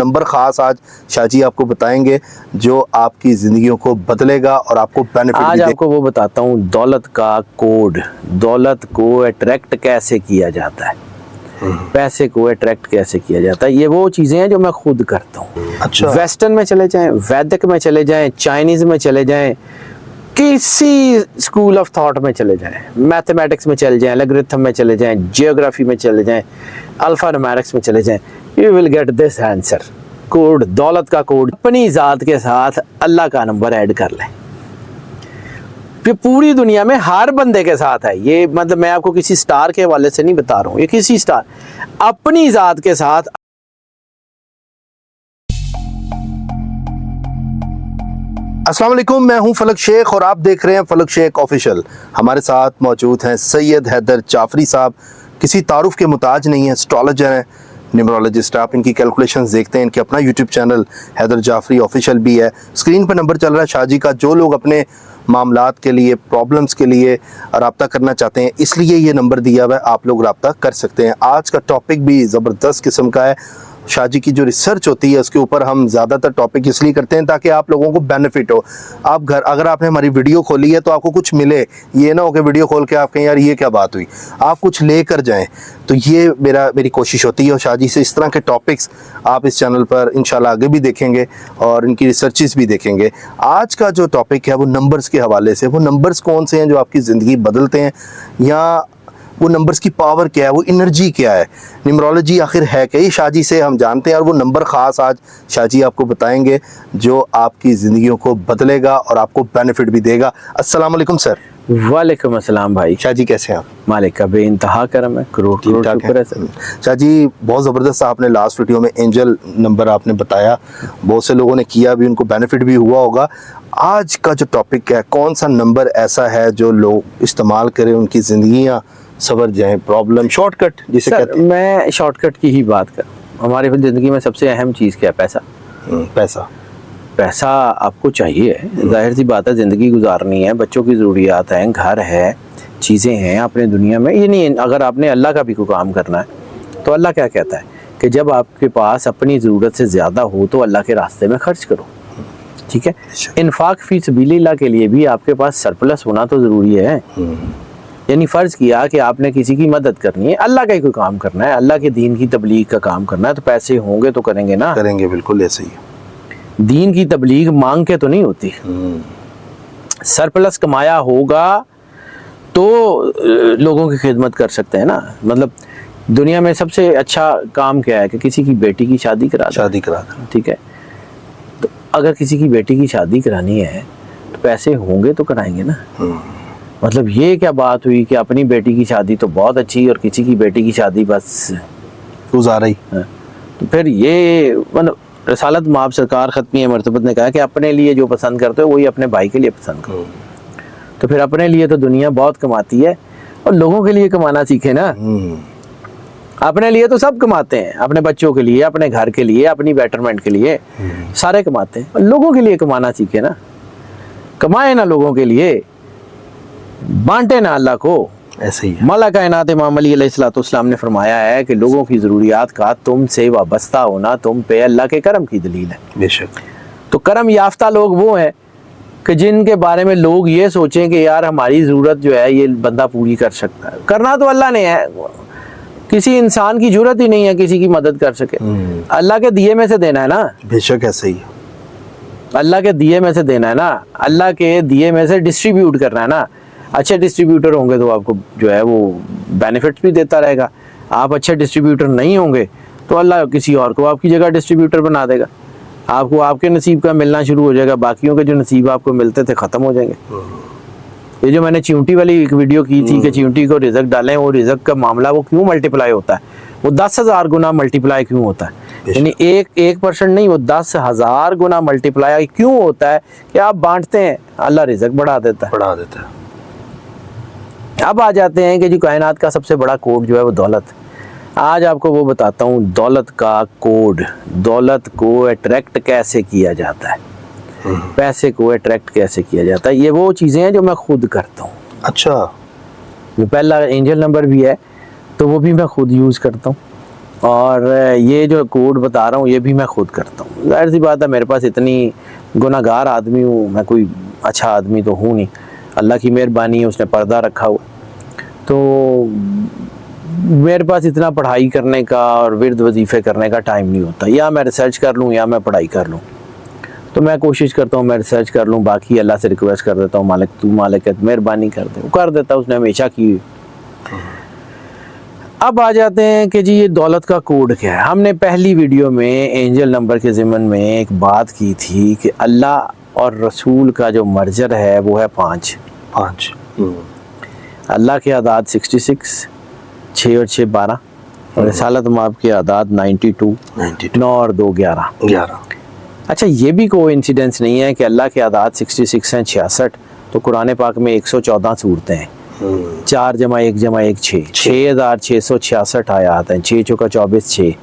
Number ख़ास आज शाहजी आपको बताएंगे जो आपकी ज़िंदगियों को बदलेगा और आपको बेनिफिट आज आपको वो बताता हूँ दौलत का कोड, दौलत को अट्रैक्ट कैसे किया जाता है, पैसे को अट्रैक्ट कैसे किया जाता है। ये वो चीज़ें हैं जो मैं खुद करता हूँ। अच्छा। वेस्टर्न में चले जाएं, वैदिक में चले जाएं, चाइनीज़ में चले जाएं, किसी स्कूल ऑफ थॉट में चले जाएं, मैथमेटिक्स में चले जाएं, लॉगरिथम में चले जाएं, जियोग्राफी में चले जाएं, अल्फा न्यूमेरिक्स में चले जाएं, you will get this answer. Code, दौलत का कोड, अपनी ज़ात के साथ अल्लाह का नंबर ऐड कर लें। ये पूरी दुनिया में हर बंदे के साथ है ये, मतलब मैं आपको किसी स्टार के हवाले से नहीं बता रहा हूँ, ये किसी स्टार, अपनी ज़ात के साथ। अस्सलाम वालेकुम, मैं हूं फलक शेख और आप देख रहे हैं फलक शेख ऑफिशियल। हमारे साथ मौजूद हैं सैयद हैदर जाफरी साहब। किसी तारुफ के मुताज नहीं है, एस्ट्रोलॉजर हैं, न्यूमरोलॉजिस्ट। आप इनकी कैलकुलेशंस देखते हैं। इनके अपना YouTube channel Haider Jafri official भी है। स्क्रीन पर नंबर चल रहा है शाहजी का। जो लोग अपने मामलात के लिए, प्रॉब्लम्स के लिए रब्ता करना चाहते हैं, इसलिए ये नंबर दिया हुआ है, आप लोग रब्ता कर सकते हैं। आज का टॉपिक भी ज़बरदस्त किस्म का है। शाहजी की जो रिसर्च होती है उसके ऊपर हम ज़्यादातर टॉपिक इसलिए करते हैं ताकि आप लोगों को बेनिफिट हो। आप घर अगर आपने हमारी वीडियो खोली है तो आपको कुछ मिले, ये ना हो कि वीडियो खोल के आप कहें यार ये क्या बात हुई, आप कुछ ले कर जाएँ। तो ये मेरी कोशिश होती है। और शाहजी से इस तरह के टॉपिक्स आप इस चैनल पर इंशाल्लाह आगे भी देखेंगे और इनकी रिसर्चेस भी देखेंगे। आज का जो टॉपिक है वो नंबर्स के हवाले से। वो नंबर्स कौन से हैं जो आपकी ज़िंदगी बदलते हैं, या वो नंबर्स की पावर क्या है, वो एनर्जी क्या है, न्यूमरोलॉजी आखिर है क्या, ये शाहजी से हम जानते हैं। और वो नंबर ख़ास आज शाहजी आपको बताएंगे जो आपकी ज़िंदगियों को बदलेगा और आपको बेनिफिट भी देगा। अस्सलाम वालेकुम सर। वालेकुम अस्सलाम भाई। शाहजी कैसे हैं आप? मालिक का बेइंतहा करम है, करोड़ करोड़ शुक्र है सर। शाहजी बहुत ज़बरदस्त आपने लास्ट वीडियो में एंजल नंबर आपने बताया, बहुत से लोगों ने किया भी, उनको बेनिफिट भी हुआ होगा। आज का जो टॉपिक है, कौन सा नंबर ऐसा है जो लोग इस्तेमाल करें उनकी ज़िंदगियाँ सवर जाएं, प्रॉब्लम शॉर्टकट जिसे कहते हैं। मैं शॉर्टकट की ही बात कर, हमारी ज़िंदगी में सबसे अहम चीज़ क्या है? पैसा। पैसा पैसा आपको चाहिए, जाहिर सी बात है, ज़िंदगी गुजारनी है, बच्चों की ज़रूरियात हैं, घर है, चीज़ें हैं अपने दुनिया में। ये नहीं, अगर आपने अल्लाह का भी कोई काम करना है तो अल्लाह क्या कहता है कि जब आपके पास अपनी ज़रूरत से ज़्यादा हो तो अल्लाह के रास्ते में खर्च करो। ठीक है, इन्फाक फी सबीलिल्लाह के लिए भी आपके पास सरप्लस होना तो ज़रूरी है। यानी फ़र्ज़ किया कि आपने किसी की मदद करनी है, अल्लाह का ही कोई काम करना है, अल्लाह के दीन की तबलीग का काम करना है, तो पैसे होंगे तो करेंगे ना। करेंगे, बिल्कुल ऐसे ही। दीन की तबलीग मांग के तो नहीं होती। सरप्लस कमाया होगा तो लोगों की खिदमत कर सकते हैं ना। मतलब दुनिया में सबसे अच्छा काम क्या है कि किसी की बेटी की शादी करा दें। ठीक है, तो अगर किसी की बेटी की शादी करानी है तो पैसे होंगे तो कराएंगे ना। मतलब ये क्या बात हुई कि अपनी बेटी की शादी तो बहुत अच्छी और किसी की बेटी की शादी बस गुजारा ही। तो फिर ये मतलब रसालत माब सरकार ख़त्मी मरतबत ने कहा कि अपने लिए जो पसंद करते हो वही अपने भाई के लिए पसंद करो। तो फिर अपने लिए तो दुनिया बहुत कमाती है और लोगों के लिए कमाना सीखे ना। अपने लिए तो सब कमाते हैं, अपने बच्चों के लिए, अपने घर के लिए, अपनी बेटरमेंट के लिए सारे कमाते हैं, और लोगों के लिए कमाना सीखे ना। कमाए ना लोगों के लिए, बांटे ना अल्लाह को। ऐसे ही मौला कायनात इमाम अली अलैहिस्सलाम ने फरमाया है कि लोगों की ज़रूरियात का तुमसे वाबस्ता होना तुम पे अल्लाह के करम की दलील है। बेशक। तो करम याफ्ता लोग वो हैं कि जिनके बारे में लोग ये सोचें कि यार हमारी ज़रूरत जो है ये बंदा पूरी कर सकता है। करना तो अल्लाह ने है, किसी इंसान की ज़रूरत ही नहीं है किसी की मदद कर सके। अल्लाह के दिए में से देना है ना। बेशक ऐसे ही, अल्लाह के दिए में से देना है ना, अल्लाह के दिए में से डिस्ट्रीब्यूट करना है ना। अच्छे डिस्ट्रीब्यूटर होंगे तो आपको जो है वो बेनिफिट्स भी देता रहेगा। आप अच्छे डिस्ट्रीब्यूटर नहीं होंगे तो अल्लाह किसी और को आपकी जगह डिस्ट्रीब्यूटर बना देगा। आपको आपके नसीब का मिलना शुरू हो जाएगा, बाकियों के जो नसीब आपको मिलते थे ख़त्म हो जाएंगे। ये जो मैंने चींटी वाली एक वीडियो की थी कि चींटी को रिज़्क डालें, वो रिज़्क का मामला वो क्यों मल्टीप्लाई होता है, वो 10,000 गुना मल्टीप्लाई क्यों होता है। यानी 1% नहीं, वो 10,000 गुना मल्टीप्लाई क्यों होता है कि आप बांटते हैं, अल्लाह रिज़्क बढ़ा देता है। अब आ जाते हैं कि जी कायनात का सबसे बड़ा कोड जो है वो दौलत। आज आपको वो बताता हूँ दौलत का कोड, दौलत को अट्रैक्ट कैसे किया जाता है, पैसे को अट्रैक्ट कैसे किया जाता है। ये वो चीज़ें हैं जो मैं खुद करता हूँ। अच्छा। वो पहला एंजल नंबर भी है तो वो भी मैं खुद यूज़ करता हूँ। और ये जो कोड बता रहा हूँ ये भी मैं खुद करता हूँ। जाहिर सी बात है मेरे पास इतनी गुनाहगार आदमी हूँ, मैं कोई अच्छा आदमी तो हूँ नहीं, अल्लाह की मेहरबानी है, उसने पर्दा रखा हुआ, तो मेरे पास इतना पढ़ाई करने का और विर्द वजीफ़े करने का टाइम नहीं होता। या मैं रिसर्च कर लूँ या मैं पढ़ाई कर लूँ, तो मैं कोशिश करता हूँ मैं रिसर्च कर लूँ, बाकी अल्लाह से रिक्वेस्ट कर देता हूँ मालिक तू मालिक है मेहरबानी कर दे, वो कर देता है, उसने हमेशा की। अब आ जाते हैं कि जी ये दौलत का कोड क्या है। हमने पहली वीडियो में एंजल नंबर के ज़िमन में एक बात की थी कि अल्लाह और रसूल का जो मर्जर है वो है 5। अल्लाह के आदाद 66, 6 और 6 12, और रिसालत माब के आदाद 92, 9 और 2 11। अच्छा, ये भी कोई इंसिडेंस नहीं है कि अल्लाह के आदाद 66 हैं 66, तो कुरान पाक में 114 सूरतें हैं, 4 × 1 × 1 6, 6666 आयात हैं, 6 चौका 24 6।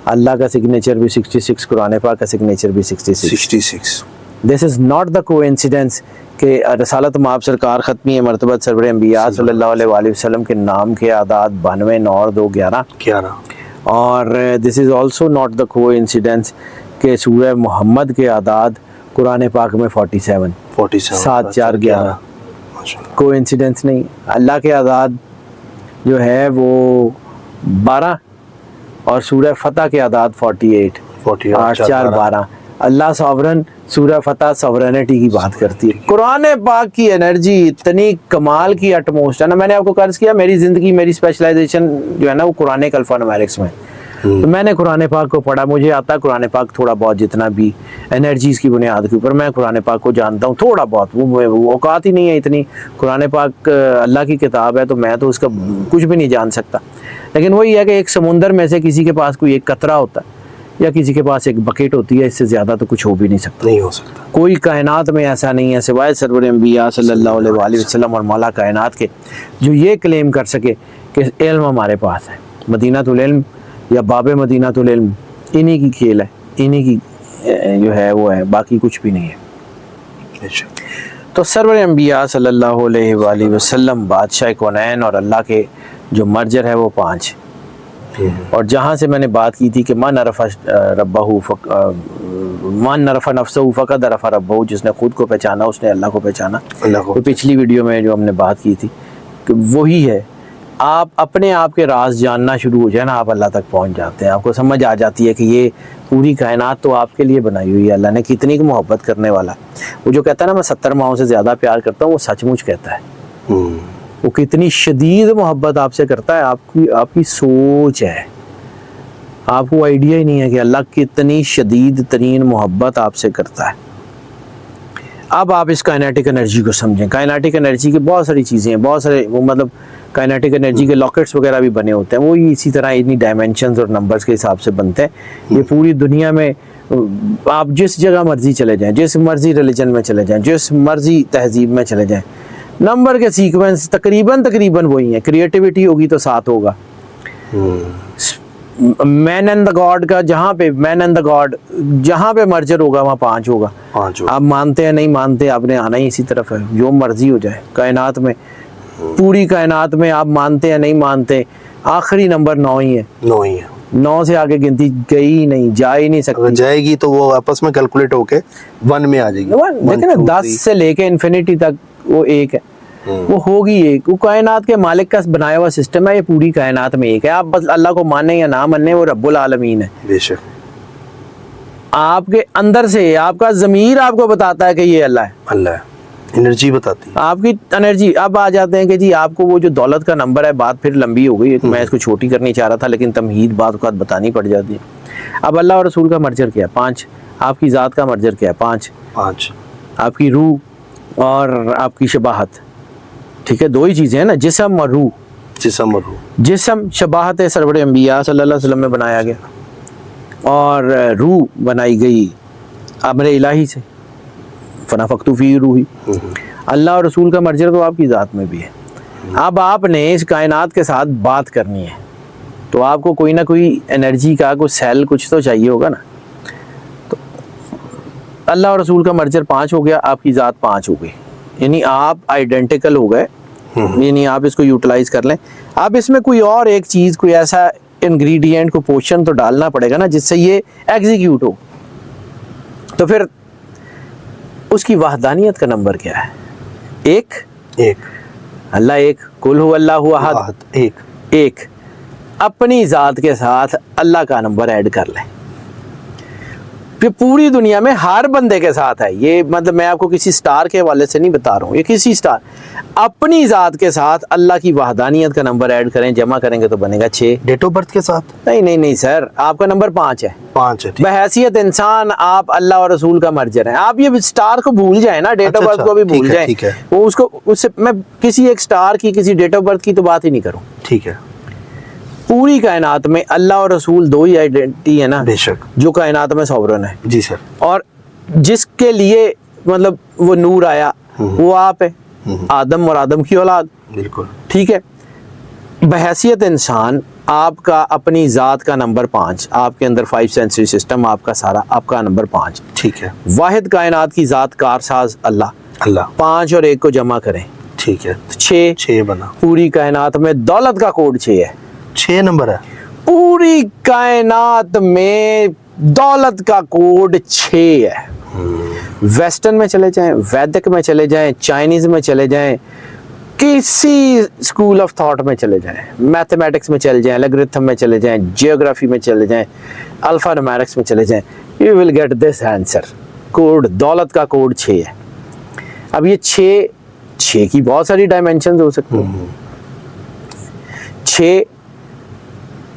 अल्लाह का सिग्नेचर भी 66, कुरान पाक का सिग्नेचर भी 66। This is not the coincidence कि रसालत माब सरकार ख़त्मी मरतबत सरवर अंबिया सल्लल्लाहु अलैहि वसल्लम के नाम के आदाद 92, 9 और 2 11। और this is also not the coincidence कि सूरह मोहम्मद के आदाद कुरान पाक में 47 7 4 11। कोइंसिडेंस नहीं। अल्लाह के आदाद जो है वो 12 और सूरह फतह के आदाद 48 8 4 12। अल्लाह सॉवरन, सूरह फतह सॉवरेनिटी की बात करती है। कुरान पाक की एनर्जी इतनी कमाल की अटमोस्ट है ना, मैंने आपको कर्ज किया मेरी ज़िंदगी मेरी स्पेशलाइजेशन जो है ना वो कुरान अल्फ़ानुमेरिक्स में, तो मैंने कुरान पाक को पढ़ा, मुझे आता कुरान पाक थोड़ा बहुत, जितना भी एनर्जीज़ की बुनियाद के ऊपर मैं कुरान पाक को जानता हूँ थोड़ा बहुत। वो औकात ही नहीं है इतनी, कुरान पाक अल्लाह की किताब है तो मैं तो उसका कुछ भी नहीं जान सकता। लेकिन वही है कि एक समुंदर में से किसी के पास कोई एक कतरा होता है या किसी के पास एक बकेट होती है, इससे ज़्यादा तो कुछ हो भी नहीं सकता। नहीं हो सकता। कोई कायनात में ऐसा नहीं है सिवाय सरवर अंबिया सल्लल्लाहु अलैहि वसल्लम और मौला कायनात के जो ये क्लेम कर सके कि इल्म हमारे पास है। मदीनातुल इल्म या बाबे मदीनातुल इल्म इन्हीं की खेल है, इन्हीं की जो है वो है, बाकी कुछ भी नहीं है। तो सरवर अंबिया सल्लल्लाहु अलैहि वसल्लम बादशाह कौनैन और अल्लाह के जो मर्जर है वो 5। और जहाँ से मैंने बात की थी कि मन अरफ़ा नफ्सहू फ़क़द अरफ़ा रब्बहू, जिसने खुद को पहचाना उसने अल्लाह को पहचाना। तो पिछली वीडियो में जो हमने बात की थी कि वही है, आप अपने आप के राज जानना शुरू हो जाए ना, आप अल्लाह तक पहुंच जाते हैं। आपको समझ आ जाती है कि ये पूरी कायनात तो आपके लिए बनाई हुई है, अल्लाह ने कितनी की मोहब्बत करने वाला। वो जो कहता है ना मैं 70 माओं से ज़्यादा प्यार करता हूँ, वो सचमुच कहता है। वो कितनी शदीद मोहब्बत आपसे करता है, आपकी सोच है, आपको आइडिया ही नहीं है कि अल्लाह कितनी शदीद तरीन मोहब्बत आपसे करता है। अब आप इस काइनेटिक एनर्जी को समझें। काइनेटिक एनर्जी की बहुत सारी चीज़ें हैं, बहुत सारे वो मतलब काइनेटिक एनर्जी के लॉकेट्स वगैरह भी बने होते हैं, वो इसी तरह इन्हीं डायमेंशंस और नंबर्स के हिसाब से बनते हैं। ये पूरी दुनिया में आप जिस जगह मर्जी चले जाएं, जिस मर्जी रिलीजन में चले जाएं, जिस मर्जी तहजीब में चले जाएं, नंबर के सीक्वेंस तकरीबन वही है। क्रिएटिविटी होगी तो 7 होगा। मैन एंड द गॉड का जहाँ पे मैन एंड द गॉड जहाँ पे मर्जर होगा वहाँ 5 होगा। आप मानते हैं नहीं मानते, आपने आना ही इसी तरफ है, जो मर्जी हो जाए कायनात में, पूरी कायनात में आप मानते हैं नहीं मानते, आखिरी नंबर 9 ही है। 9 से आगे गिनती गई नहीं, जा ही नहीं सकती। अगर जाएगी तो वो आपस में कैलकुलेट होके 1 में आ जाएगी। देखिए ना 10 से लेके इन्फिनिटी तक वो एक है, वो होगी एक। वो कायनात के मालिक का बनाया हुआ सिस्टम है, ये पूरी कायनात में एक है। आप बस अल्लाह को माने या ना माने, वो रब्बुल आलमीन है। बेशक आपके अंदर से आपका ज़मीर आपको बताता है कि ये अल्लाह है। अल्लाह एनर्जी बताती है, आपकी एनर्जी। अब आ जाते हैं कि जी आपको वो जो दौलत का नंबर है, बात फिर लंबी हो गई, मैं इसको छोटी करनी चाह रहा था लेकिन तमहीद बात को बतानी पड़ जाती है। अब अल्लाह और रसूल का मर्जर क्या है? 5। आपकी ज़ात का मर्जर क्या है? 5। आपकी रूह और आपकी शबाहत, ठीक है, 2 ही चीज़ें हैं ना, जिस्म और रूह। जिस्म शबाहत है सरवर अंबिया सल्लल्लाहु अलैहि वसल्लम में बनाया गया, और रूह बनाई गई अमर इलाही से, फनाफक्तु फी रूही। अल्लाह और रसूल का मर्जर तो आपकी ज़ात में भी है। अब आपने इस कायनात के साथ बात करनी है तो आपको कोई ना कोई एनर्जी का कोई सेल कुछ तो चाहिए होगा ना। तो अल्लाह और रसूल का मर्जर 5 हो गया, आपकी ज़ात 5 हो गई, यानी आप आइडेंटिकल हो गए, यानी आप इसको यूटिलाइज कर लें। अब इसमें कोई और एक चीज़, कोई ऐसा इंग्रेडिएंट को पोषण तो डालना पड़ेगा ना जिससे ये एग्जीक्यूट हो। तो फिर उसकी वहदानियत का नंबर क्या है? एक, अल्लाह एक, कुल हु अल्लाहु अहद, एक। अपनी ज़ात के साथ अल्लाह का नंबर ऐड कर लें। फिर पूरी दुनिया में हर बंदे के साथ है ये, मतलब मैं आपको किसी स्टार के हवाले से नहीं बता रहा हूँ, ये किसी स्टार, अपनी ज़ात के साथ अल्लाह की वहदानियत का नंबर ऐड करें, जमा करेंगे तो बनेगा 6। डेट ऑफ बर्थ के साथ? नहीं सर, आपका नंबर 5 है। 5 है, ठीक। बहैसियत इंसान आप अल्लाह और रसूल का मर्जर हैं। आप ये स्टार को भूल जाए ना, डेट ऑफ बर्थ को भी भूल जाए, ठीक है। वो उसको, उससे मैं किसी एक स्टार की, किसी डेट ऑफ बर्थ की तो बात ही नहीं करूँ। ठीक है। पूरी कायनात में अल्लाह और रसूल दो ही आइडेंटिटी है ना, बेशक, जो कायनात में सॉवरन है। जी सर। और जिसके लिए मतलब वो नूर आया वो आप है, आदम और आदम की औलाद। बिल्कुल ठीक है। बहैसियत इंसान आपका अपनी ज़ात का नंबर 5, आपके अंदर 5 सेंसरी सिस्टम, आपका सारा, आपका नंबर 5। ठीक है। वाहिद कायनात की ज़ात कारसाज अल्लाह। 5 और 1 को जमा करें, ठीक है, 6 बना। पूरी कायनात में दौलत का कोड 6 है। 6 नंबर है पूरी कायनात में दौलत का कोड 6 है। वेस्टर्न में चले जाएं, वैदिक में चले जाएं, चाइनीज में चले जाएं, किसी स्कूल ऑफ थॉट में चले जाएं, मैथमेटिक्स में चले जाएं, लॉगरिथम में चले जाएं, जियोग्राफी में चले जाएं, अल्फा न्यूमेरिक्स में चले जाएं, you will get this answer. Code, दौलत का कोड 6 है। अब ये 6 की बहुत सारी डायमेंशंस हो सकती हैं। 6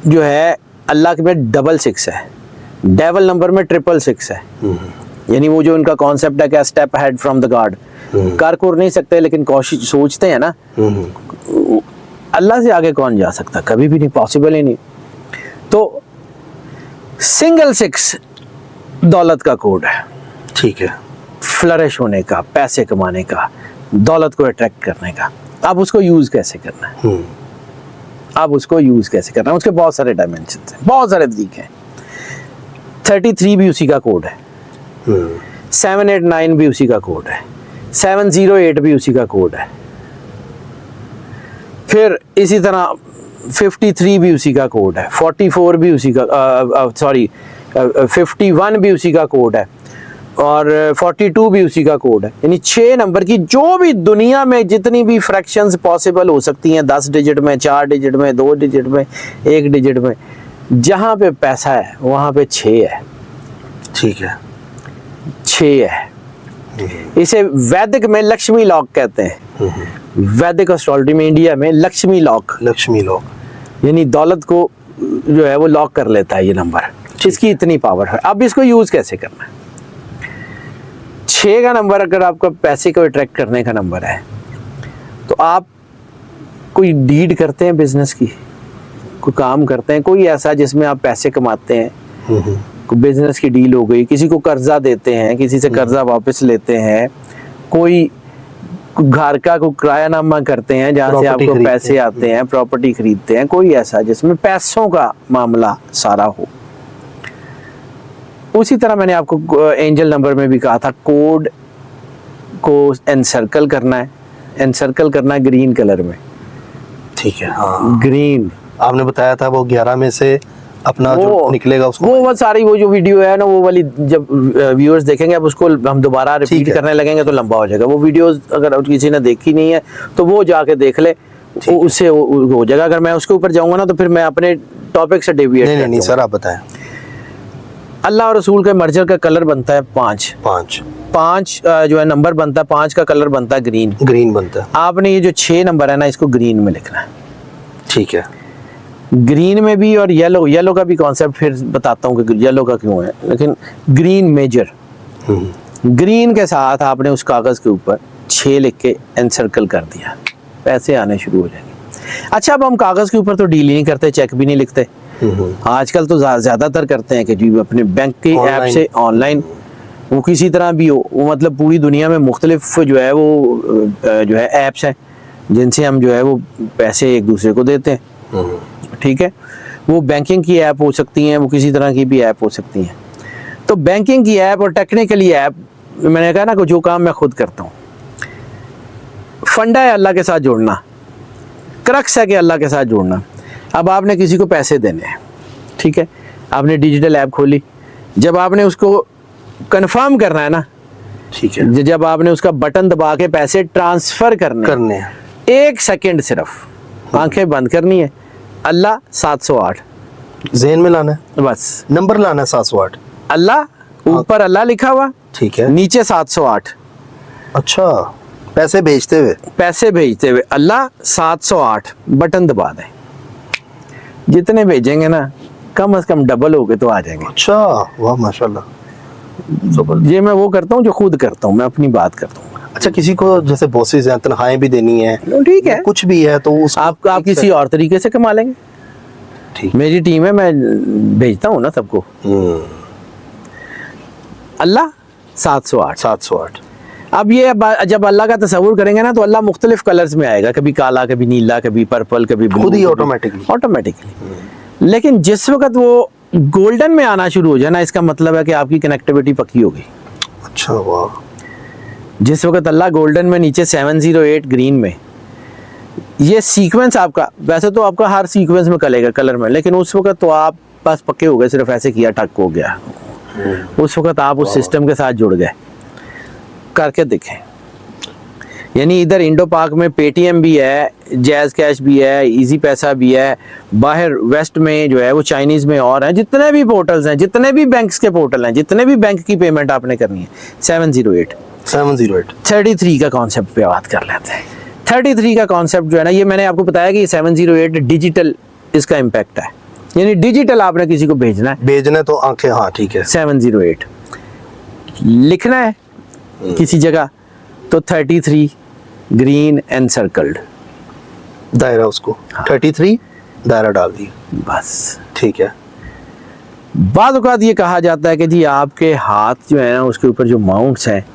जो है अल्लाह के में 666 है, डेवल नंबर में 666 है। यानी वो जो इनका कॉन्सेप्ट है क्या, step ahead from the God, कर नहीं सकते लेकिन कोशिश सोचते हैं ना, अल्लाह से आगे कौन जा सकता, कभी भी नहीं, पॉसिबल ही नहीं। तो सिंगल 6 दौलत का कोड है। ठीक है। फ्लरिश होने का, पैसे कमाने का, दौलत को अट्रैक्ट करने का। अब उसको यूज कैसे करना है, अब उसको यूज कैसे करना है, उसके बहुत सारे डायमेंशन हैं, बहुत सारे तरीके हैं। 33 भी उसी का कोड है, 789 भी उसी का कोड है, 708 भी उसी का कोड है, फिर इसी तरह 53 भी उसी का कोड है, 44 भी उसी का, 51 भी उसी का कोड है, और 42 भी उसी का कोड है। यानी 6 नंबर की जो भी दुनिया में जितनी भी फ्रैक्शंस पॉसिबल हो सकती हैं, 10 डिजिट में, 4 डिजिट में, 2 डिजिट में, 1 डिजिट में, जहां पे पैसा है वहां पे 6 है। ठीक है। 6 है। इसे वैदिक में लक्ष्मी लॉक कहते हैं। वैदिक एस्ट्रोलॉजी में इंडिया में लक्ष्मी लॉक, यानी दौलत को जो है वो लॉक कर लेता है ये नंबर, इसकी इतनी पावर है। अब इसको यूज कैसे करना है? 6 का नंबर अगर आपका पैसे को अट्रैक्ट करने का नंबर है, तो आप कोई डीड करते हैं बिजनेस की, कोई काम करते हैं कोई ऐसा जिसमें आप पैसे कमाते हैं, कोई बिजनेस की डील हो गई, किसी को कर्जा देते हैं, किसी से कर्जा वापस लेते हैं, कोई घर का कोई किरायानामा करते हैं जहाँ से आपको पैसे आते हैं, प्रॉपर्टी खरीदते हैं, कोई ऐसा जिसमें पैसों का मामला सारा हो। उसी तरह मैंने आपको एंजल नंबर में भी कहा था, कोड को एनसर्कल करना है, एनसर्कल करना है ग्रीन कलर में। ठीक है। हाँ। ग्रीन आपने बताया था वो 11 में से अपना जो निकलेगा उसको, वो सारी वो जो वीडियो है ना, वो वाली जब व्यूअर्स देखेंगे, अब उसको हम दोबारा रिपीट करने लगेंगे तो लंबा हो जाएगा। वो वीडियोस अगर किसी ने देखी नहीं है तो वो जाके देख ले, उससे हो जाएगा। अगर मैं उसके ऊपर जाऊंगा ना तो फिर मैं अपने टॉपिक से डेविएट नहीं सर, आप बताएं। अल्लाह और रसूल के मर्जर का कलर बनता है 5 जो है नंबर बनता है, 5 का कलर बनता है ग्रीन बनता है। आपने ये जो 6 नंबर है ना, इसको ग्रीन में लिखना है। ठीक है। ग्रीन में भी और येलो का भी कॉन्सेप्ट फिर बताता हूँ कि येलो का क्यों है, लेकिन ग्रीन मेजर, ग्रीन के साथ आपने उस कागज के ऊपर 6 लिख के एनसर्कल कर दिया, पैसे आने शुरू हो जाएंगे। अच्छा, अब हम कागज के ऊपर तो डील ही नहीं करते, चेक भी नहीं लिखते, आजकल तो ज्यादातर करते हैं कि जी अपने बैंक के ऐप से ऑनलाइन, वो किसी तरह भी हो, वो मतलब पूरी दुनिया में मुख्तलिफ जो है वो जो है ऐप्स हैं जिनसे हम जो है वो पैसे एक दूसरे को देते हैं। ठीक है, वो बैंकिंग की ऐप हो सकती हैं, वो किसी तरह की भी ऐप हो सकती हैं। तो बैंकिंग की ऐप और टेक्निकली ऐप, मैंने कहा ना कि जो काम मैं खुद करता हूँ, फंडा है अल्लाह के साथ जुड़ना, क्रक्स है कि अल्लाह के साथ जुड़ना। अब आपने किसी को पैसे देने हैं, ठीक है, आपने डिजिटल ऐप खोली, जब आपने उसको कंफर्म करना है ना, ठीक है, जब आपने उसका बटन दबा के पैसे ट्रांसफर करने हैं 1 सेकंड सिर्फ आंखें बंद करनी है, अल्लाह 708, ज़हन में लाना है, बस नंबर लाना है 708, अल्लाह, ऊपर अल्लाह लिखा हुआ, ठीक है, नीचे 708, अच्छा, पैसे भेजते हुए अल्लाह 708 बटन दबा दें, जितने भेजेंगे ना कम से कम डबल हो के तो आ जाएंगे। अच्छा, वाह माशाल्लाह। ये मैं वो करता हूँ जो खुद करता हूँ, मैं अपनी बात करता हूँ। अच्छा, किसी को जैसे बॉसेस हैं, तनख्वाहें भी देनी है, ठीक है, कुछ भी है तो उस आप किसी और तरीके से कमा लेंगे, ठीक, मेरी टीम है, मैं भेजता हूँ ना सबको। अल्लाह 708। अब ये जब अल्लाह का तस्वुर करेंगे ना तो अल्लाह मुख्तलिफ कलर्स में आएगा, कभी काला, कभी नीला, कभी पर्पल, कभी ब्लू, खुद ही ऑटोमेटिकली। लेकिन जिस वक्त वो गोल्डन में आना शुरू हो जाए ना, इसका मतलब है कि आपकी कनेक्टिविटी पक्की हो गई। अच्छा, वाह। जिस वक्त अल्लाह गोल्डन में, नीचे 708 ग्रीन में, ये सीक्वेंस आपका, वैसे तो आपका हर सीक्वेंस में कलेगा कलर में, लेकिन उस वक्त तो आप बस पक्के हो गए, सिर्फ ऐसे किया टक हो गया, उस वक्त आप उस सिस्टम के साथ जुड़ गए। करके देखें, यानी इधर इंडो पाक में पेटीएम भी है, जैज कैश भी है, इजी पैसा भी है, बाहर वेस्ट में जो है वो चाइनीज में और हैं, जितने भी पोर्टल्स हैं, जितने भी बैंक्स के पोर्टल हैं, जितने भी बैंक की पेमेंट आपने करनी है, 708 33 का कॉन्सेप्ट पे बात कर लेते हैं। 33 का कॉन्सेप्ट जो है ना, ये मैंने आपको बताया कि 708 डिजिटल इसका इम्पैक्ट है, यानी डिजिटल आपने किसी को भेजना है तो आंखें, हाँ ठीक है, 708 लिखना है किसी जगह तो 33 ग्रीन एंड सर्कल्ड दायरा, उसको 33 दायरा डाल दी, बस, ठीक है। बाद औक़ात ये कहा जाता है कि जी आपके हाथ जो है ना, उसके ऊपर जो माउंट्स हैं,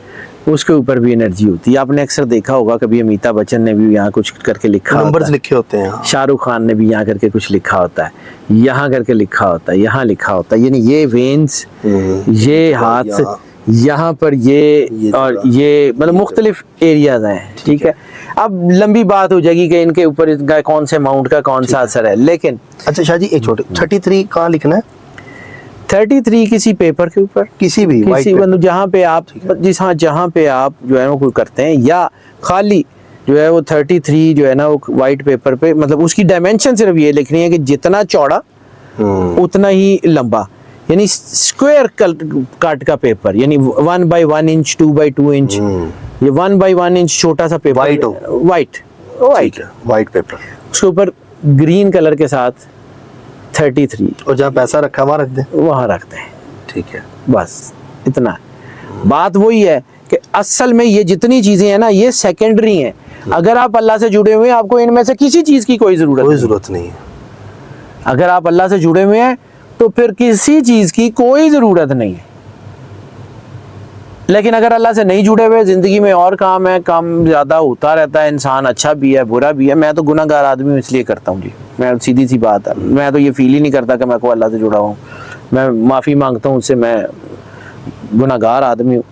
उसके ऊपर भी एनर्जी होती है। आपने अक्सर देखा होगा, कभी अमिताभ बच्चन ने भी यहाँ कुछ करके लिखा, नंबर्स लिखे होते हैं, शाहरुख खान ने भी यहाँ करके कुछ लिखा होता है, यहाँ करके लिखा होता है, यहाँ लिखा होता है, यानी ये वेन्स, ये हाथ, यहाँ पर ये और ये, मतलब मुख्तलिफ एरियाज हैं, ठीक है। अब लंबी बात हो जाएगी कि इनके ऊपर इनका कौन से माउंट का कौन सा असर है, लेकिन अच्छा शाह जी, एक छोटे 33 कहाँ लिखना है? 33 किसी पेपर के ऊपर, किसी मतलब जहाँ पे आप, जहाँ पे आप जो है वो करते हैं, या खाली जो है वो 33 जो है ना वो वाइट पेपर पे, मतलब उसकी डायमेंशन सिर्फ ये लिखनी है कि जितना चौड़ा उतना ही लंबा, यानी स्क्वायर कट का पेपर, यानी 1 by 1 इंच, 2 by 2 इंच, ये 1 by 1 इंच छोटा सा पेपर, वाइट पेपर, उसके ऊपर ग्रीन कलर के साथ 33, और जहाँ पैसा रखा वहाँ रख दें, वहाँ रखते हैं, ठीक है, बस इतना। बात वही है कि असल में ये जितनी चीजें हैं ना, ये सेकेंडरी हैं। अगर आप अल्लाह से जुड़े हुए हैं, आपको इनमें से किसी चीज की कोई जरूरत नहीं है। अगर आप अल्लाह से जुड़े हुए हैं तो फिर किसी चीज की कोई जरूरत नहीं है। लेकिन अगर अल्लाह से नहीं जुड़े हुए, जिंदगी में और काम है, काम ज्यादा होता रहता है, इंसान अच्छा भी है बुरा भी है। मैं तो गुनाहगार आदमी हूँ इसलिए करता हूँ जी, मैं सीधी सी बात है, मैं तो ये फील ही नहीं करता कि मैं को अल्लाह से जुड़ा हूँ, मैं माफ़ी मांगता हूँ उससे, मैं गुनाहगार आदमी हूँ,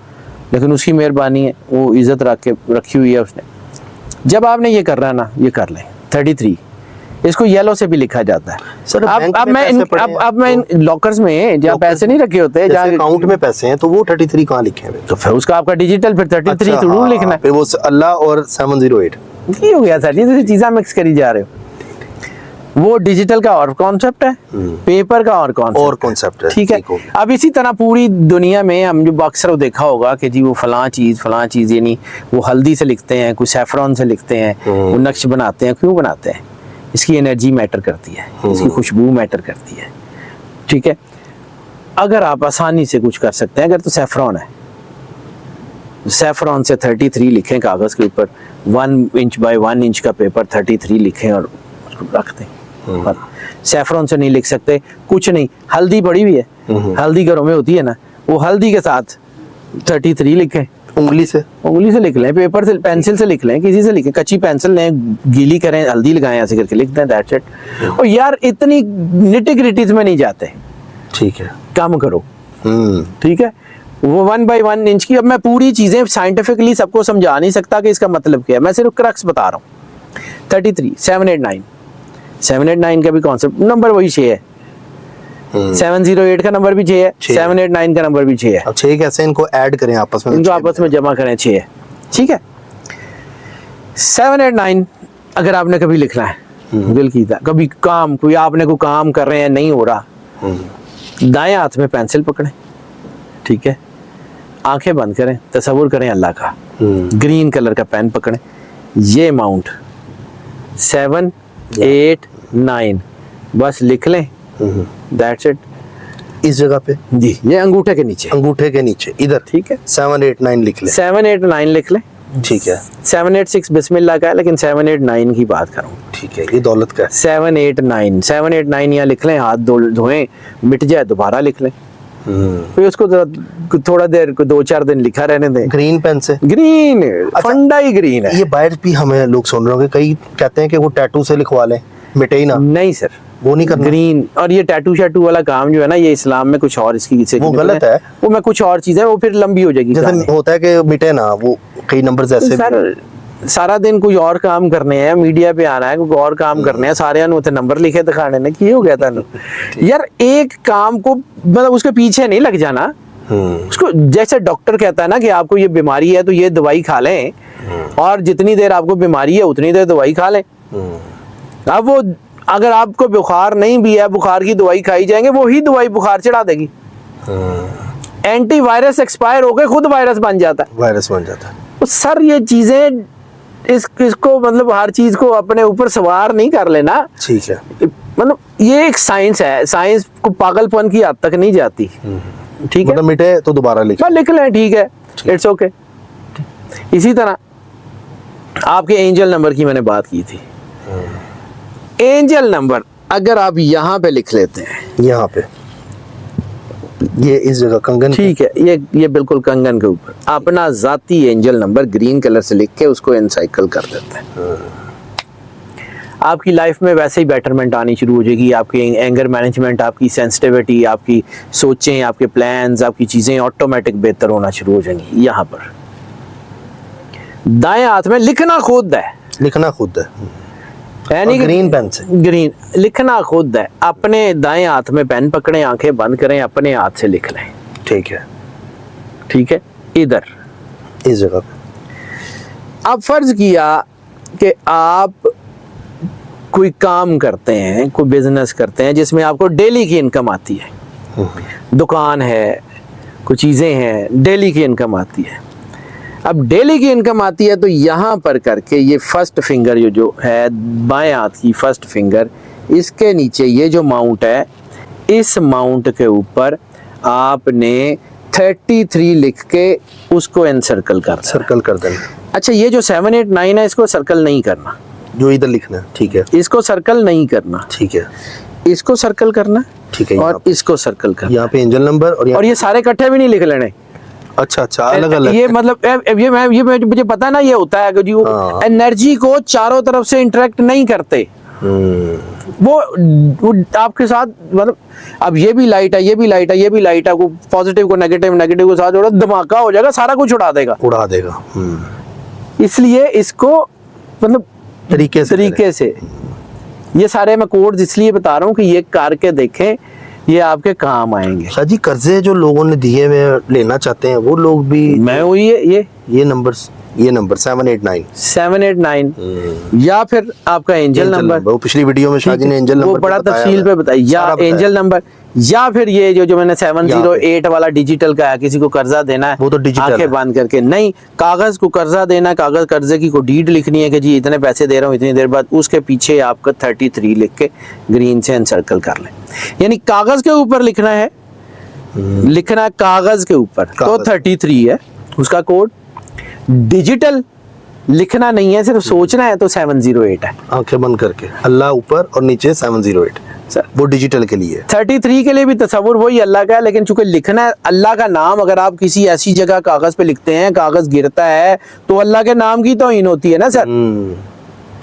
लेकिन उसकी मेहरबानी है, वो इज़्ज़त रखी हुई है उसने। जब आपने ये कर रहा है ना, ये कर लें 33, इसको येलो से भी लिखा जाता है सर। अब मैं इन लॉकर्स में जहाँ पैसे नहीं रखे होते, जहाँ अकाउंट में पैसे हैं, तो वो 33 कहाँ लिखे हैं? तो फिर उसका आपका डिजिटल, फिर 33 जरूर लिखना है, फिर वो अल्लाह और 708 ये हो गया सर। ये चीज़ें मिक्स करी जा रहे हो, वो डिजिटल का और कॉन्सेप्ट है, पेपर का और कॉन्सेप्ट है, ठीक है। अब इसी तरह पूरी दुनिया में हम जो अक्सर देखा होगा कि जी वो फलां चीज़, यानी वो हल्दी से लिखते हैं, कुछ सैफरॉन से लिखते हैं, वो नक्श बनाते हैं। क्यों बनाते हैं? इसकी एनर्जी मैटर करती है, इसकी खुशबू मैटर करती है, ठीक है। अगर आप आसानी से कुछ कर सकते हैं, अगर तो सैफरॉन है, सैफरॉन से 33 लिखें कागज़ के ऊपर, 1 इंच बाय 1 इंच का पेपर 33 लिखें और उसको रख दें। सैफरॉन से नहीं लिख सकते, कुछ नहीं, हल्दी पड़ी हुई है, हल्दी घरों में होती है ना, वो हल्दी के साथ 33 लिखें, उंगली से लिख लें, पेपर से, पेंसिल से लिख लें, किसी से लिखें, कच्ची पेंसिल लें, गीली करें, हल्दी लगाएं, ऐसे करके लिख दें, दैट्स इट। और यार इतनी निटी ग्रिटीज में नहीं जाते, ठीक है, काम करो, ठीक है। वो 1 by 1 इंच की, अब मैं पूरी चीजें साइंटिफिकली सबको समझा नहीं सकता कि इसका मतलब क्या है, मैं सिर्फ क्रक्स बता रहा हूँ। 33, 7, 8, 9 789 का भी कॉन्सेप्ट नंबर वही 6 है, 708 का नंबर भी 6 है, 789 का नंबर भी 6 है। अब 6 कैसे इनको ऐड करें आपस में? इनको आपस में जमा करें 6 है, ठीक है। 789 अगर आपने कभी लिखना है, दिल की था कभी काम, कोई आपने कोई काम कर रहे हैं नहीं हो रहा, दाएं हाथ में पेंसिल पकड़ें, ठीक है, आंखें बंद करें, तसव्वुर करें अल्लाह का, ग्रीन कलर का पेन पकड़ें, ये अमाउंट 7, 8, 9 बस लिख लें, दैट्स इट। इस जगह पे जी, ये अंगूठे के नीचे, अंगूठे के नीचे इधर, ठीक है, 7, 8, 9 लिख ले। 7, 8, 9 लिख लें, ठीक है, 786 बिस्मिल्लाह का है, लेकिन 789 की बात करूँ, ठीक है, ये दौलत का है। 789 यहाँ लिख लें, हाथ धोएं, मिट जाए दोबारा लिख लें, फिर उसको थोड़ा देर को 2-4 दिन लिखा रहने दें। ग्रीन पेन से? ग्रीन फंडा ही ग्रीन है। ये बाहर भी हमें लोग सुन रहे होंगे, कई कहते हैं कि वो टैटू से लिखवा लें, मिटे ही ना। नहीं सर, वो नहीं करना। ग्रीन और ये टैटू शैटू वाला काम जो है ना, ये इस्लाम में कुछ और इसकी वो गलत है, वो मैं कुछ और चीजें, वो फिर लंबी हो जाएगी। जैसे होता है कि मिटे ना, वो कई नंबर ऐसे सर सारा दिन कोई और काम करने हैं, मीडिया पे आना है, कोई और काम करने हैं, सारे उन्हें नंबर लिखे दिखाने ने की हो गया था यार। एक काम को मतलब उसके पीछे नहीं लग जाना, उसको जैसे डॉक्टर कहता है ना कि आपको ये बीमारी है तो ये दवाई खा लें, और जितनी देर आपको बीमारी है उतनी देर दवाई खा लें। अब वो अगर आपको बुखार नहीं भी है, बुखार की दवाई खाई जाएंगे, वो ही दवाई बुखार चढ़ा देगी। एंटीवायरस एक्सपायर होकर खुद वायरस बन जाता है, वायरस बन जाता है। तो सर ये चीजें इसको मतलब हर चीज को अपने ऊपर सवार नहीं कर लेना, ठीक है। मतलब ये एक साइंस है, साइंस को पागलपन की हद तक नहीं जाती, ठीक है। मतलब मिटे तो दोबारा लिख लें, ठीक है, इट्स ओके। इसी तरह आपके एंजल नंबर की मैंने बात की थी। एंजल नंबर अगर आप यहाँ पे लिख लेते हैं, यहाँ पे ये इस जगह कंगन, ठीक है, ये बिल्कुल कंगन के ऊपर अपना जाती एंजल नंबर ग्रीन कलर से लिख के उसको एनसाइकल कर देते हैं। आपकी लाइफ में वैसे ही बेटरमेंट आनी शुरू हो जाएगी, आपकी एंगर मैनेजमेंट, आपकी सेंसिटिविटी, आपकी सोचें, आपके प्लान्स, आपकी चीजें ऑटोमेटिक बेहतर होना शुरू हो जाएंगी। यहाँ पर दाएं हाथ में लिखना खुद है, लिखना खुद है, यानी ग्रीन पेन से ग्रीन लिखना खुद है। अपने दाएं हाथ में पेन पकड़ें, आंखें बंद करें, अपने हाथ से लिख लें, ठीक है, ठीक है। इधर इस जगह पे अब फर्ज किया कि आप कोई काम करते हैं, कोई बिजनेस करते हैं जिसमें आपको डेली की इनकम आती है, दुकान है, कुछ चीजें हैं, डेली की इनकम आती है। अब डेली की इनकम आती है तो यहाँ पर करके ये फर्स्ट फिंगर जो है बाएं हाथ की फर्स्ट फिंगर, इसके नीचे ये जो माउंट है, इस माउंट के ऊपर आपने 33 लिख के उसको एनसर्कल कर सर्कल कर देना। अच्छा, ये जो 789 है इसको सर्कल नहीं करना, जो इधर लिखना है, ठीक है, इसको सर्कल नहीं करना, ठीक है, इसको सर्कल करना, ठीक है, और इसको सर्कल करना। यहाँ पे एंजल नंबर और ये सारे इकट्ठे भी नहीं लिख लेने। अच्छा अच्छा, अलग अलग। ये मतलब ये मुझे पता है ना, ये होता है कि जी वो एनर्जी को चारों तरफ से इंटरेक्ट नहीं करते, वो आपके साथ मतलब अब ये भी लाइट है, ये भी लाइट है, ये भी लाइट है, को पॉजिटिव को नेगेटिव, नेगेटिव को साथ जोड़ा, धमाका हो जाएगा, सारा कुछ उड़ा देगा, उड़ा देगा। इसलिए इसको मतलब तरीके से ये सारे मैं कोड्स इसलिए बता रहा हूँ कि ये करके देखें, ये आपके काम आएंगे। शाह जी, कर्जे जो लोगों ने दिए हुए लेना चाहते हैं वो लोग भी, मैं वो ये नंबर 789 या फिर आपका एंजल नंबर, वो पिछली वीडियो में शाह जी ने एंजल नंबर वो बड़ा तफसील पे बताया, या एंजल नंबर, या फिर ये जो मैंने 708 वाला डिजिटल का है, किसी को कर्जा देना है, वो तो डिजिटल आंखें बंद करके नहीं, कागज को कर्जा देना, कागज कर्जे की को डीड लिखनी है कि जी इतने पैसे दे रहा हूँ इतनी देर बाद, उसके पीछे आपका 33 लिख के ग्रीन से एनसर्कल कर लें। यानी कागज के ऊपर लिखना है, लिखना कागज के ऊपर तो 33 है उसका कोड, डिजिटल लिखना नहीं है, सिर्फ सोचना है तो 708 है। आंखें बंद करके अल्लाह ऊपर और नीचे 708 सर, वो डिजिटल के लिए। 33 के लिए भी तस्वुर वही अल्लाह का है, लेकिन चूंकि लिखना है अल्लाह का नाम, अगर आप किसी ऐसी जगह कागज पे लिखते हैं, कागज गिरता है तो अल्लाह के नाम की तौहीन होती है ना सर,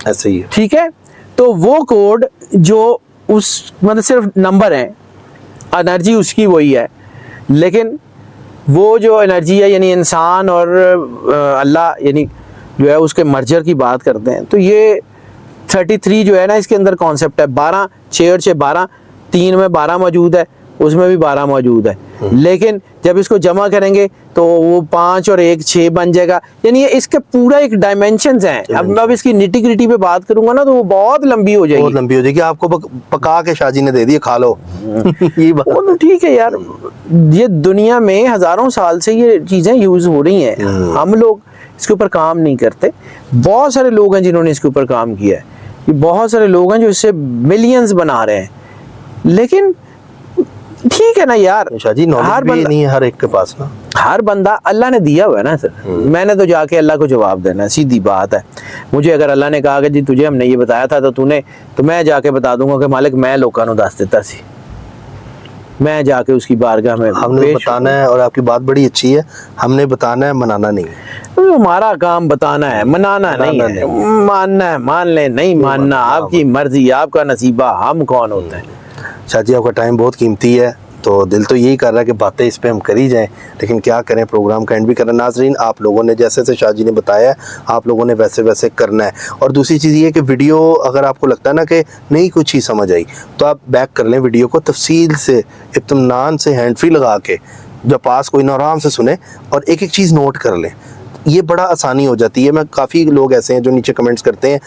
ऐसे ही है, ठीक है। तो वो कोड जो उस मतलब सिर्फ नंबर है, एनर्जी उसकी वही है, लेकिन वो जो एनर्जी है यानी इंसान और अल्लाह यानी जो है उसके मर्जर की बात करते हैं, तो ये 33 जो है ना, इसके अंदर कॉन्सेप्ट है 12, 6 और 6 12, 3 में 12 मौजूद है, उसमें भी 12 मौजूद है, लेकिन जब इसको जमा करेंगे तो वो 5 और 1 6 बन जाएगा। यानी ये इसके पूरा एक डायमेंशंस हैं। अब मैं इसकी निटी ग्रिटी पे बात करूंगा ना तो वो बहुत लंबी हो जाएगी, बहुत लंबी हो जाएगी। आपको पका के शाहजी ने दे दिए, खा लो। ये बात वो तो ठीक है यार, ये दुनिया में हजारों साल से ये चीजें यूज हो रही हैं, हम लोग इसके ऊपर काम नहीं करते। बहुत सारे लोग हैं जिन्होंने इसके ऊपर काम किया है, ये बहुत सारे लोग हैं जो इससे मिलियंस बना रहे हैं, लेकिन ठीक है ना यार, शाहजी नॉलेज भी नहीं है हर एक के पास ना। हर बंदा, अल्लाह ने दिया हुआ है ना सर, मैंने तो जाके अल्लाह को जवाब देना है, सीधी बात है। मुझे अगर अल्लाह ने कहा कि जी तुझे हमने ये बताया था तो मैं जाके बता दूंगा कि मालिक मैं लोगों को दस देता सी, मैं जाके उसकी बारगाह में हमने बताना है। और आपकी बात बड़ी अच्छी है, हमने बताना है, मनाना नहीं है। तो हमारा काम बताना है, मनाना नहीं है। मानना है मान ले, नहीं मानना आपकी मर्जी, आपका नसीबा, हम कौन होते हैं। शाहजी आपका टाइम बहुत कीमती है, तो दिल तो यही कर रहा है कि बातें इस पे हम करी जाएं, लेकिन क्या करें, प्रोग्राम का एंड भी करना। नाजरीन, आप लोगों ने जैसे जैसे शाहजी ने बताया, आप लोगों ने वैसे वैसे करना है। और दूसरी चीज़ ये कि वीडियो अगर आपको लगता है ना कि नहीं कुछ ही समझ आई, तो आप बैक कर लें वीडियो को, तफसील से इत्मीनान से हैंड फ्री लगा के जब पास कोई ना, आराम से सुने और एक एक चीज़ नोट कर लें। ये बड़ा आसानी हो जाती है। मैं काफ़ी लोग ऐसे हैं जो नीचे कमेंट्स करते हैं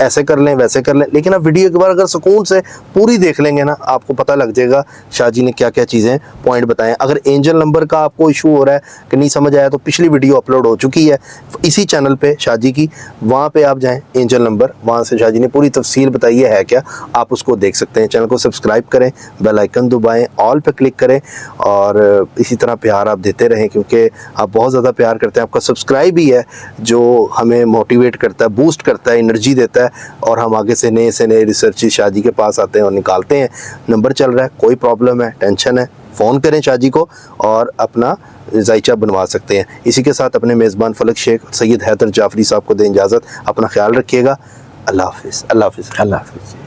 ऐसे कर लें वैसे कर लें, लेकिन आप वीडियो एक बार अगर सुकून से पूरी देख लेंगे ना, आपको पता लग जाएगा शाहजी ने क्या क्या चीज़ें पॉइंट बताएं। अगर एंजल नंबर का आपको इशू हो रहा है कि नहीं समझ आया, तो पिछली वीडियो अपलोड हो चुकी है इसी चैनल पे शाहजी की, वहाँ पे आप जाएं, एंजल नंबर, वहाँ से शाहजी ने पूरी तफसील बताई है क्या, आप उसको देख सकते हैं। चैनल को सब्सक्राइब करें, बेल आइकन दबाएं, ऑल पे क्लिक करें और इसी तरह प्यार आप देते रहें, क्योंकि आप बहुत ज़्यादा प्यार करते हैं। आपका सब्सक्राइब ही है जो हमें मोटिवेट करता है, बूस्ट करता है, एनर्जी देता है, और हम आगे से नए रिसर्च शाहजी के पास आते हैं और निकालते हैं। नंबर चल रहा है, कोई प्रॉब्लम है, टेंशन है, फ़ोन करें शाहजी को और अपना जायचा बनवा सकते हैं। इसी के साथ अपने मेज़बान फलक शेख सैयद हैदर जाफरी साहब को दें इजाज़त। अपना ख्याल रखिएगा। अल्लाह हाफिज़। अल्लाह हाफिज़। अल्लाह हाफिज़।